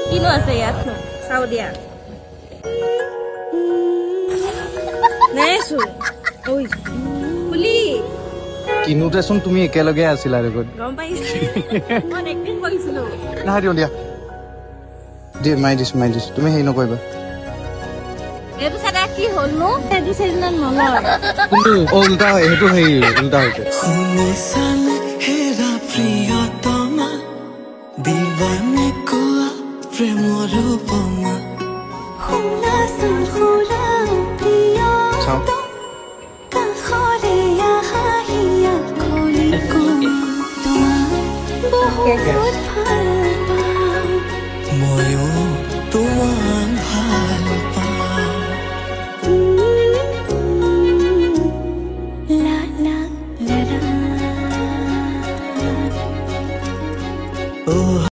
কিনো আছে ইয়াত চাও দিয়া নেছো ওই পুলি কিনুতেচোন তুমি একেলগে আছিলা দেখোন গম পাইছে মই এক্টিং কৰিছিলো না দিও দিয়া দে মাই দিছ তুমি হেই নকইবা এটো সাদা কি হলনো এটো সেদিনা নলয় কিন্তু উল্টা হয় হেতু হেই উল্টা হইছে শুনিছান হেৰা প্ৰিয়তমা দিবানে কোৱা প্ৰেমৰ উপমা শুনাচোন খুৰা প্ৰিয়তমা কাষৰে আহাহিয়া খলি কম তোমাৰ বহু